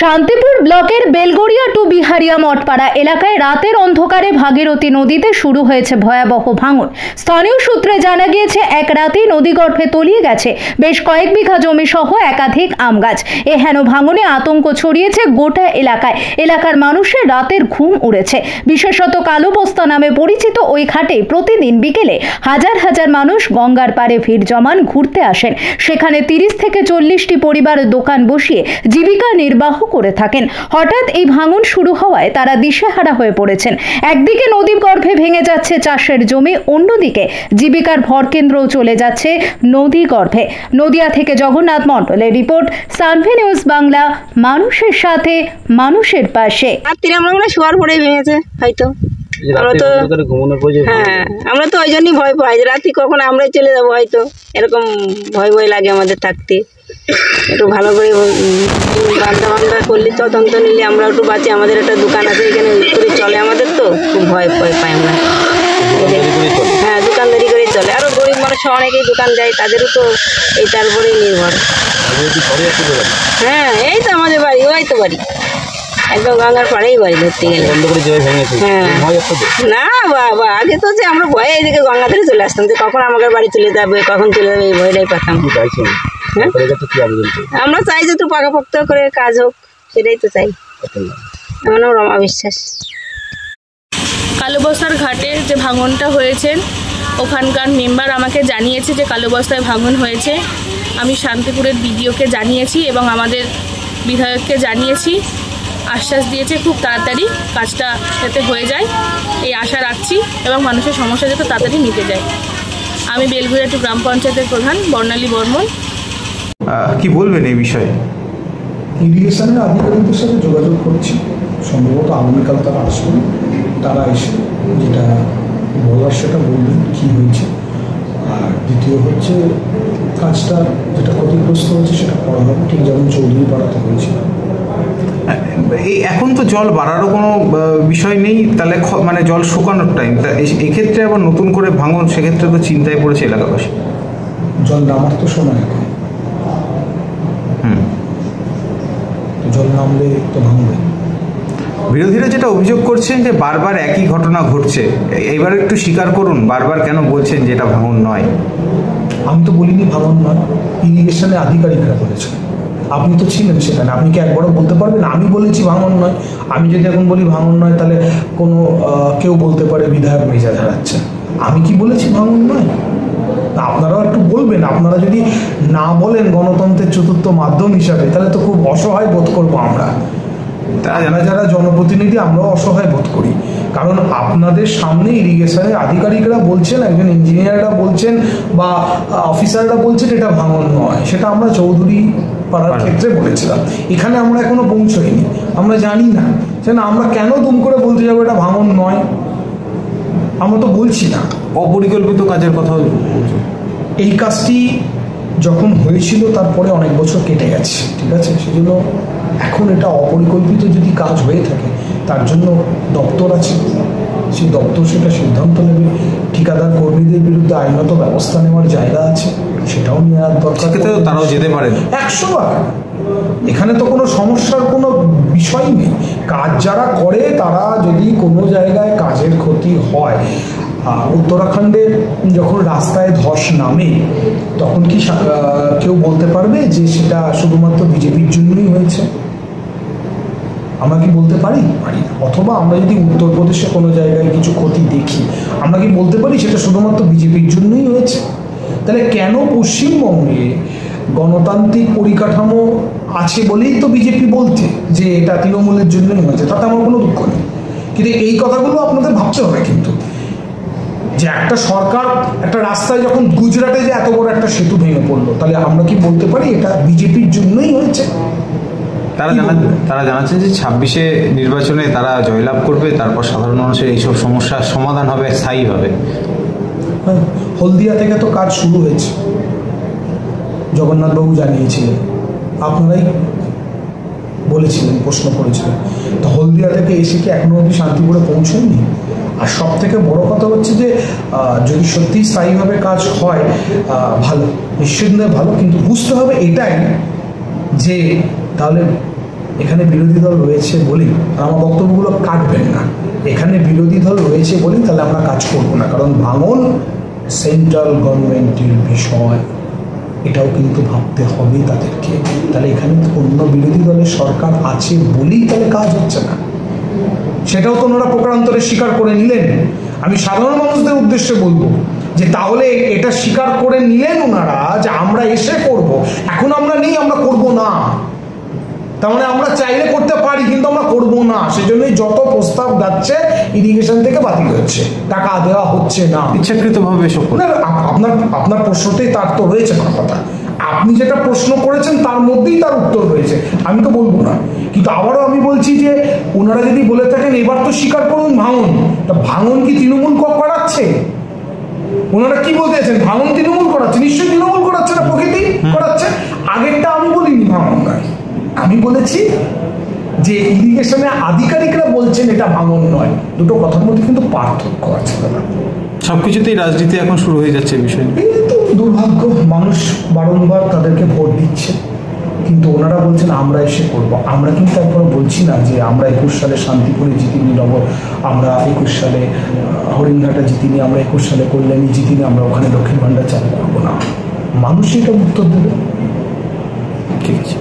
শান্তিপুর ব্লকের বেলগড়িয়া টু বিহারিয়া মঠপাড়া এলাকায় রাতের অন্ধকারে ভাগীরথী নদীতে শুরু হয়েছে ভয়াবহ ভাঙন। স্থানীয় সূত্রে জানা গিয়েছে এক রাতেই নদীগর্ভে তলিয়ে গেছে বেশ কয়েক বিঘা জমি সহ একাধিক আম গাছ। এ হেন ভাঙনে আতঙ্ক ছড়িয়েছে গোটা এলাকায়। এলাকার মানুষের রাতের ঘুম উড়েছে। বিশেষত কালো বস্তা নামে পরিচিত ওই ঘাটে প্রতিদিন বিকেলে হাজার হাজার মানুষ গঙ্গার পাড়ে ভিড় জমান ঘুরতে আসেন। সেখানে 30 থেকে 40টি পরিবার দোকান বসিয়ে জীবিকা নির্বাহ করে থাকেন। হঠাৎ এই ভাঙন শুরু হওয়ায় তারা দিশেহারা হয়ে পড়েছেন। একদিকে নদীর গর্ভে ভেঙে যাচ্ছে চাষের জমি, অন্যদিকে জীবিকার ভরকেন্দ্রও চলে যাচ্ছে নদী গর্ভে। নদিয়া থেকে জগন্নাথ মণ্ডলের রিপোর্ট, সানভি নিউজ বাংলা, মানুষের সাথে মানুষের পাশে। আমরা শোয়ার পরে ভেঙেছে হয়তো। আমরা তো ওই জন্যই ভয় পাই, রাতে কখন আমরাই চলে যাবো হয়তো, এরকম ভয় ভয় লাগে আমাদের থাকতে। একটু ভালো করে বান্ধা করলে, তদন্ত নিলে আমরা একটু বাঁচি। আমাদের একটা দোকান আছে এখানে করে চলে, আমাদের তো খুব ভয় ভয় পাই আমরা। হ্যাঁ, দোকানদারি করে চলে। আরও গরিব মানুষ অনেকেই দোকান দেয়, তাদেরও তো এই তার উপরেই নির্ভর। হ্যাঁ, এই তো আমাদের বাড়ি, ওই তো বাড়ি একদম গঙ্গার পাড়েই বাড়ি ধরতে গেলে। হ্যাঁ, না বাবা, আগে তো যে আমরা ভয়ে এইদিকে গঙ্গা ধরে চলে আসতাম, যে কখন আমাদের বাড়ি চলে যাবে, কখন চলে যাবে, এই ভয়টাই পেতাম। আমরা চাই যে একটু পাকাপোক্ত করে কাজ হোক, সেটাই তো চাই। আমার নাম রমা বিশ্বাস। কালোবস্তার ঘাটে যে ভাঙনটা হয়েছে, ওখানকার মেম্বার আমাকে জানিয়েছে যে কালোবস্তায় ভাঙন হয়েছে। আমি শান্তিপুরের বিডিওকে জানিয়েছি এবং আমাদের বিধায়ককে জানিয়েছি। আশ্বাস দিয়েছে খুব তাড়াতাড়ি কাজটা যাতে হয়ে যায়, এই আশা রাখছি, এবং মানুষের সমস্যা যাতে তাড়াতাড়ি মিটে যায়। আমি বেলগড়িয়া টু গ্রাম পঞ্চায়েতের প্রধান বর্ণালী বর্মন। কি বলবেন এই বিষয়ে? ইরিগেশনের আধিকারিকদের সাথে যোগাযোগ করছি, সম্ভবত আগামীকাল তারা আসবেন। তারা এসে যেটা বলার সেটা বলবেন কী হয়েছে। আর দ্বিতীয় হচ্ছে, কাজটা যেটা ক্ষতিগ্রস্ত হয়েছে সেটা করা হবে, ঠিক যেমন চৌধুরী পাড়াতে হয়েছিল। এই এখন তো জল বাড়ারও কোনো বিষয় নেই, তাহলে মানে জল শুকানোর টাইম, এক্ষেত্রে আবার নতুন করে ভাঙন, সেক্ষেত্রে তো চিন্তায় পড়েছে এলাকাবাসী। জল নামার তো সময় এখন, জল নামলে তো ভাঙবে। বিরোধীরা যেটা অভিযোগ করছেন যে বারবার একই ঘটনা ঘটছে, এইবার একটু স্বীকার করুন, বারবার কেন বলছেন যে এটা ভাঙন নয়? আমি তো বলিনি ভাঙন নয়, ইরিগেশনের আধিকারিকরা বলেছেন। আপনি তো ছিলেন সেখানে, আপনি কি একবারও বলতে পারবেন আমি বলেছি ভাঙন নয়? আমি যদি এখন বলি ভাঙন নয়, তাহলে কোনো কেউ বলতে পারে বিধায়ক মেজাজ হারাচ্ছে। আমি কি বলেছি ভাঙন নয়? আপনারাও একটু বলবেন। আপনারা যদি না বলেন গণতন্ত্রের চতুর্থ মাধ্যম হিসাবে, তাহলে তো খুব অসহায় বোধ করবো আমরা। যারা জনপ্রতিনিধি, আমরাও অসহায় বোধ করি। কারণ আপনাদের সামনে ইরিগেশনের আধিকারিকরা বলছেন, একজন ইঞ্জিনিয়াররা বলছেন, বা অফিসাররা বলছেন এটা ভাঙন নয়। সেটা আমরা চৌধুরী পাড়ার ক্ষেত্রে বলেছিলাম। এখানে আমরা এখনো পৌঁছইনি, আমরা জানি না। সেটা আমরা কেন দুম করে বলতে যাবো এটা ভাঙন নয়? আমরা তো বলছি না। অপরিকল্পিত কাজের কথা এই কাজটি যখন হয়েছিল তারপরে অনেক বছর কেটে গেছে, ঠিক আছে? সেজন্য এখন এটা অপরিকল্পিত যদি কাজ হয়ে থাকে, তার জন্য দপ্তর আছে, সেই দপ্তর সেটা সিদ্ধান্ত নেবে। ঠিকাদার কর্মীদের বিরুদ্ধে আইনত ব্যবস্থা নেওয়ার জায়গা আছে, সেটাও নেওয়ার দরকার। তারাও যেতে পারেন 100 বার। এখানে তো কোনো সমস্যার কোনো বিষয় নেই। কাজ যারা করে, তারা যদি কোনো জায়গায় কাজের ক্ষতি হয়, উত্তরাখণ্ডে যখন রাস্তায় ধস নামে, তখন কি কেউ বলতে পারবে যে সেটা শুধুমাত্র বিজেপির জন্যই হয়েছে? আমরা কি বলতে পারি? পারি না। অথবা আমরা যদি উত্তরপ্রদেশে কোনো জায়গায় কিছু ক্ষতি দেখি, আমরা কি বলতে পারি সেটা শুধুমাত্র বিজেপির জন্যই হয়েছে? তাহলে কেন পশ্চিমবঙ্গে গণতান্ত্রিক পরিকাঠামো আছে বলেই তো বিজেপি বলছে যে এটা তৃণমূলের জন্যই হয়েছে, তাতে আমার কোনো দুঃখ নেই। কিন্তু এই কথাগুলো আপনাদের ভাবতে হবে কিন্তু, যে একটা সরকার একটা রাস্তায় যখন গুজরাটে যে এত বড় একটা সেতু ভেঙে পড়লো, তাহলে আমরা কি বলতে পারি এটা বিজেপির জন্যই হয়েছে? তারা জানাচ্ছেন যে 26-এ নির্বাচনে তারা জয়লাভ করবে, তারপর সাধারণ মানুষের এইসব সমস্যার সমাধান হবে স্থায়ীভাবে। হ্যাঁ, হলদিয়া থেকে তো কাজ শুরু হয়েছে, জগন্নাথবাবু জানিয়েছিলেন, আপনারাই বলেছিলেন, প্রশ্ন করেছিলেন। তো হলদিয়া থেকে এসে কি এখনো অবধি শান্তিপুরে পৌঁছয়নি? আর সব থেকে বড় কথা হচ্ছে যে যদি সত্যি স্থায়ীভাবে কাজ হয়, ভালো, নিশ্চিন্তে ভালো। কিন্তু বুঝতে হবে এটাই যে তাহলে এখানে বিরোধী দল রয়েছে বলি, আর আমার বক্তব্যগুলো কাটবেন না, এখানে বিরোধী দল রয়েছে বলি তাহলে আমরা কাজ করবো না, কারণ ভাঙন সেন্ট্রাল গভর্নমেন্টের বিষয়, এটাও কিন্তু ভাবতে হবে তাদেরকে। তাহলে এখানে অন্য বিরোধী দলের সরকার আছে বলেই তাহলে কাজ হচ্ছে না, সেটাও তো ওনারা প্রকারান্তরে স্বীকার করে নিলেন। আমি সাধারণ মানুষদের উদ্দেশ্যে বলবো যে তাহলে এটা স্বীকার করে নিলেন ওনারা যে আমরা এসে করব, এখন আমরা নেই, আমরা করব না, তার মানে আমরা চাইলে করতে পারি কিন্তু আমরা করব না। সেজন্যই যত প্রস্তাব যাচ্ছে ইরিগেশন থেকে বাতিল হচ্ছে, টাকা দেওয়া হচ্ছে না, ইচ্ছাকৃতভাবে এসব করে। আপনার প্রশ্নতেই তার তো রয়েছে কথা, আপনি যেটা প্রশ্ন করেছেন তার মধ্যেই তার উত্তর রয়েছে, আমি তো বলবো না। কিন্তু আবারও আমি বলছি যে ওনারা যদি বলে থাকেন এবার তো স্বীকার করুন ভাঙন, তা ভাঙন কি তৃণমূল করাচ্ছে? ওনারা কি বলতেছেন? ভাঙন তৃণমূল করাচ্ছে? নিশ্চয়ই তৃণমূল করাচ্ছে না, প্রকৃতি করাচ্ছে। আগেরটা আমি বলিনি ভাঙন নয়, আমি বলেছি যে ইরিগেশনে আধিকারিকরা বলছেন এটা ভাঙন নয়, দুটো কথার মধ্যে কিন্তু পার্থক্য আছে। সবকিছুতেই রাজনীতি এখন শুরু হয়ে যাচ্ছে এই বিষয়ে। এই তো দুর্ভাগ্য, মানুষ বারংবার তাদেরকে ভোট দিচ্ছে কিন্তু ওনারা বলছেন আমরা এসে করব। আমরা কিন্তু একবার বলছি না যে আমরা 21 সালে শান্তিপুরে জিতিনি, আমরা 21 সালে হরিণঘাটা জিতিনি, আমরা 21 সালে কল্যাণী জিতিনি, আমরা ওখানে লক্ষ্মীর ভাণ্ডার চালু করবো না। মানুষ এটা উত্তর দেবে। ঠিক আছে।